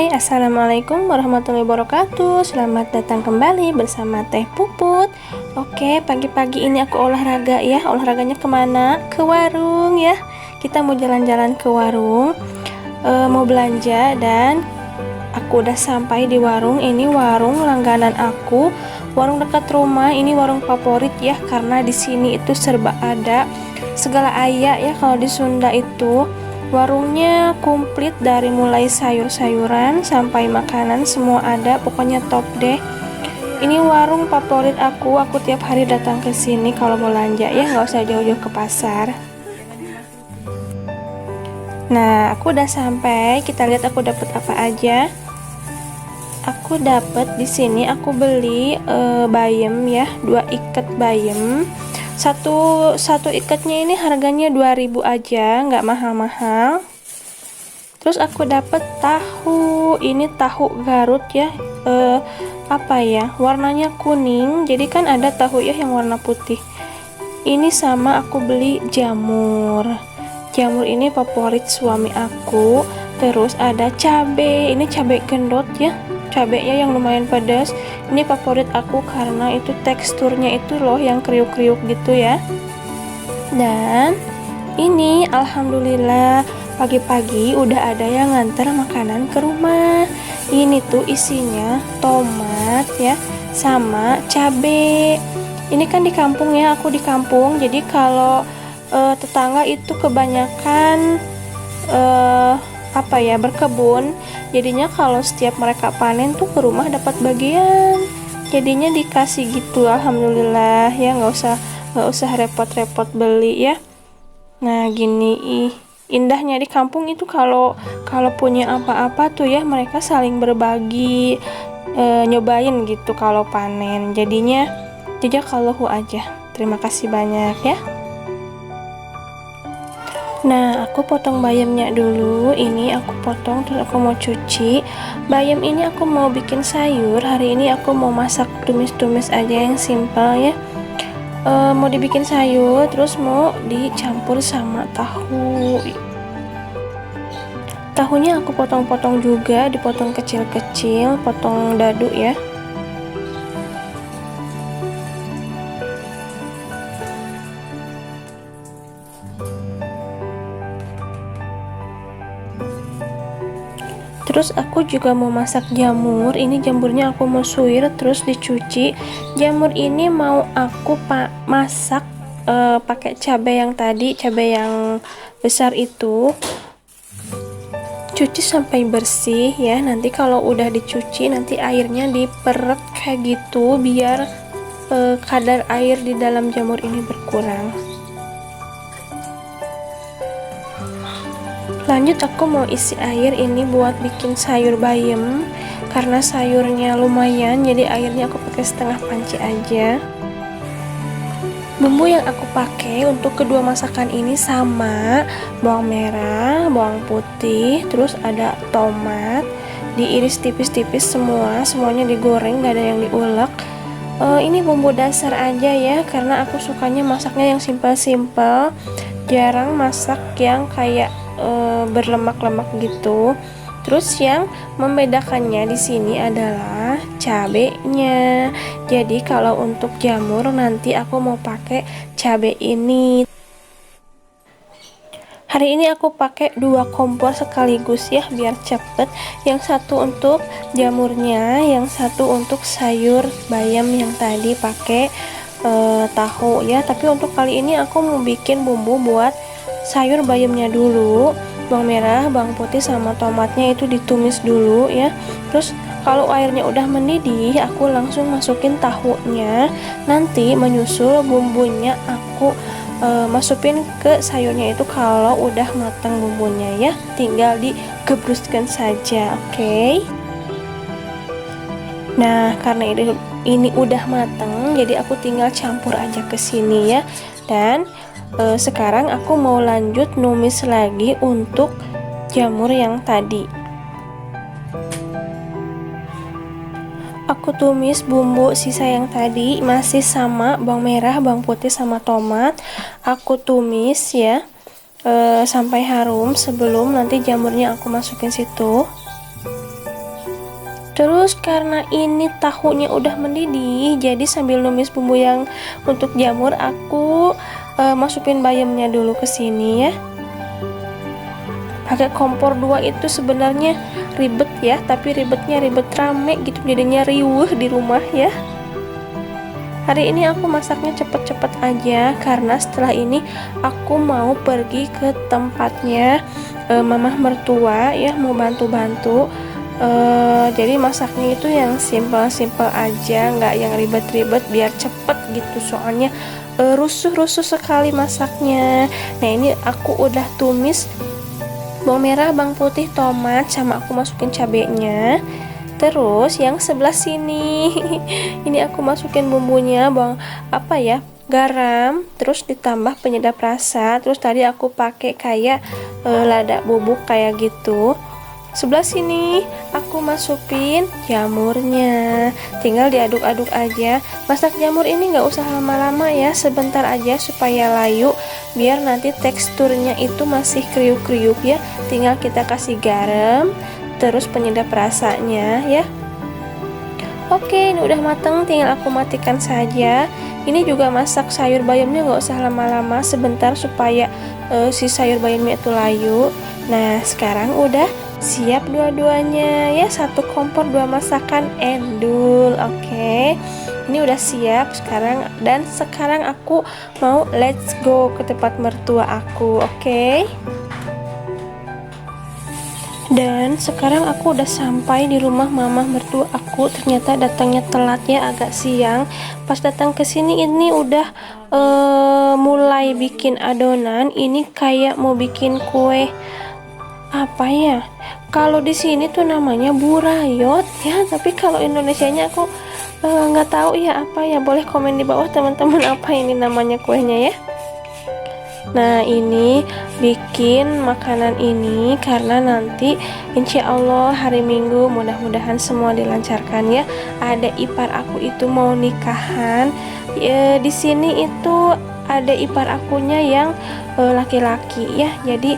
Assalamualaikum warahmatullahi wabarakatuh. Selamat datang kembali bersama Teh Puput. Oke, pagi-pagi ini aku olahraga ya. Olahraganya kemana? Ke warung ya. Kita mau jalan-jalan ke warung, mau belanja, dan aku udah sampai di warung. Ini warung langganan aku, warung dekat rumah. Ini warung favorit ya, karena di sini itu serba ada, segala aya ya. Kalau di Sunda itu warungnya komplit, dari mulai sayur-sayuran sampai makanan semua ada, pokoknya top deh. Ini warung favorit aku tiap hari datang ke sini kalau mau belanja ya, nggak usah jauh-jauh ke pasar. Nah, aku udah sampai. Kita lihat aku dapat apa aja. Aku dapat di sini, aku beli bayam ya, 2 ikat bayam. Satu ikatnya ini harganya 2000 aja, nggak mahal-mahal. Terus aku dapat tahu, ini tahu Garut ya, apa ya, warnanya kuning. Jadi kan ada tahu ya yang warna putih. Ini sama aku beli jamur. Jamur ini favorit suami aku. Terus ada cabe, ini cabe gendot ya, cabenya yang lumayan pedas. Ini favorit aku karena itu teksturnya itu loh yang kriuk-kriuk gitu ya. Dan ini alhamdulillah pagi-pagi udah ada yang nganter makanan ke rumah. Ini tuh isinya tomat ya, sama cabe. Ini kan di kampung ya, aku di kampung. Jadi kalau tetangga itu kebanyakan berkebun. Jadinya kalau setiap mereka panen tuh ke rumah dapat bagian. Jadinya dikasih gitu, alhamdulillah ya, nggak usah repot-repot beli ya. Nah gini, indahnya di kampung itu kalau punya apa-apa tuh ya, mereka saling berbagi, nyobain gitu kalau panen. Jadinya jazakallahu aja. Terima kasih banyak ya. Nah, aku potong bayamnya dulu. Ini aku potong, terus aku mau cuci. Bayam ini aku mau bikin sayur. Hari ini aku mau masak tumis-tumis aja yang simpel ya. Mau dibikin sayur, terus mau dicampur sama tahu. Tahunya aku potong-potong juga, dipotong kecil-kecil, potong dadu ya. Terus aku juga mau masak jamur. Ini jamurnya aku mau suwir terus dicuci. Jamur ini mau aku masak pakai cabai yang tadi, cabai yang besar itu. Cuci sampai bersih ya. Nanti kalau udah dicuci, nanti airnya diperet kayak gitu biar kadar air di dalam jamur ini berkurang. Lanjut aku mau isi air ini buat bikin sayur bayam. Karena sayurnya lumayan, jadi airnya aku pakai setengah panci aja. Bumbu yang aku pakai untuk kedua masakan ini sama bawang merah, bawang putih, terus ada tomat, diiris tipis-tipis semuanya digoreng, gak ada yang diulek. Ini bumbu dasar aja ya, karena aku sukanya masaknya yang simpel-simpel, jarang masak yang kayak berlemak-lemak gitu. Terus yang membedakannya di sini adalah cabenya. Jadi kalau untuk jamur nanti aku mau pakai cabe ini. Hari ini aku pakai 2 kompor sekaligus ya, biar cepet. Yang satu untuk jamurnya, yang satu untuk sayur bayam yang tadi pakai tahu ya. Tapi untuk kali ini aku mau bikin bumbu buat sayur bayamnya dulu. Bawang merah, bawang putih sama tomatnya itu ditumis dulu ya. Terus kalau airnya udah mendidih, aku langsung masukin tahunya. Nanti menyusul bumbunya aku masukin ke sayurnya itu kalau udah matang bumbunya ya. Tinggal digebruskan saja, oke? Nah, karena ini udah matang, jadi aku tinggal campur aja ke sini ya. Dan sekarang aku mau lanjut numis lagi untuk jamur yang tadi. Aku tumis bumbu sisa yang tadi masih sama bawang merah, bawang putih sama tomat. Aku tumis ya sampai harum sebelum nanti jamurnya aku masukin situ. Terus karena ini tahunya udah mendidih, jadi sambil numis bumbu yang untuk jamur, aku masukin bayamnya dulu ke sini ya. Pakai kompor 2 itu sebenarnya ribet ya, tapi ribetnya ribet rame gitu, jadinya riuh di rumah ya. Hari ini aku masaknya cepet-cepet aja karena setelah ini aku mau pergi ke tempatnya mamah mertua ya, mau bantu-bantu. Jadi masaknya itu yang simpel-simpel aja, nggak yang ribet-ribet, biar cepet gitu, soalnya rusuh-rusuh sekali masaknya. Nah ini aku udah tumis bawang merah, bawang putih, tomat, sama aku masukin cabenya. Terus yang sebelah sini ini aku masukin bumbunya, garam, terus ditambah penyedap rasa. Terus tadi aku pakai kayak lada bubuk kayak gitu. Sebelah sini aku masukin jamurnya, tinggal diaduk-aduk aja. Masak jamur ini nggak usah lama-lama ya, sebentar aja supaya layu, biar nanti teksturnya itu masih kriuk-kriuk ya. Tinggal kita kasih garam, terus penyedap rasanya ya. Oke, ini udah mateng, tinggal aku matikan saja. Ini juga masak sayur bayamnya nggak usah lama-lama, sebentar supaya si sayur bayamnya itu layu. Nah sekarang udah siap dua-duanya ya, satu kompor dua masakan endul. Oke, ini udah siap sekarang, dan sekarang aku mau let's go ke tempat mertua aku. Oke. Dan sekarang aku udah sampai di rumah mamah mertua aku. Ternyata datangnya telat ya, agak siang. Pas datang ke sini ini udah mulai bikin adonan. Ini kayak mau bikin kue apa ya? Kalau di sini tuh namanya burayot ya, tapi kalau Indonesianya aku nggak tahu ya apa ya. Boleh komen di bawah teman-teman apa ini namanya kuenya ya. Nah ini bikin makanan ini karena nanti insya Allah hari Minggu mudah-mudahan semua dilancarkan ya. Ada ipar aku itu mau nikahan ya, di sini itu ada ipar akunya yang laki-laki ya. Jadi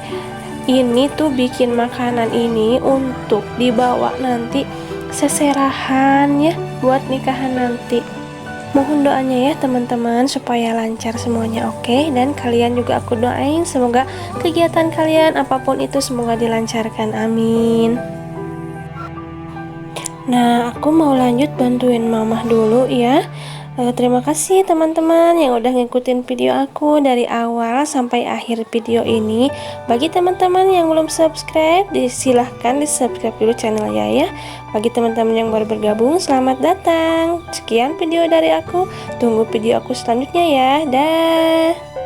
ini tuh bikin makanan ini untuk dibawa nanti seserahan ya, buat nikahan nanti. Mohon doanya ya teman-teman supaya lancar semuanya, oke? Dan kalian juga aku doain semoga kegiatan kalian apapun itu semoga dilancarkan, amin. Nah aku mau lanjut bantuin mamah dulu ya. Terima kasih teman-teman yang udah ngikutin video aku dari awal sampai akhir video ini. Bagi teman-teman yang belum subscribe, silahkan di subscribe dulu channelnya ya. Bagi teman-teman yang baru bergabung, selamat datang. Sekian video dari aku, tunggu video aku selanjutnya ya. Dah.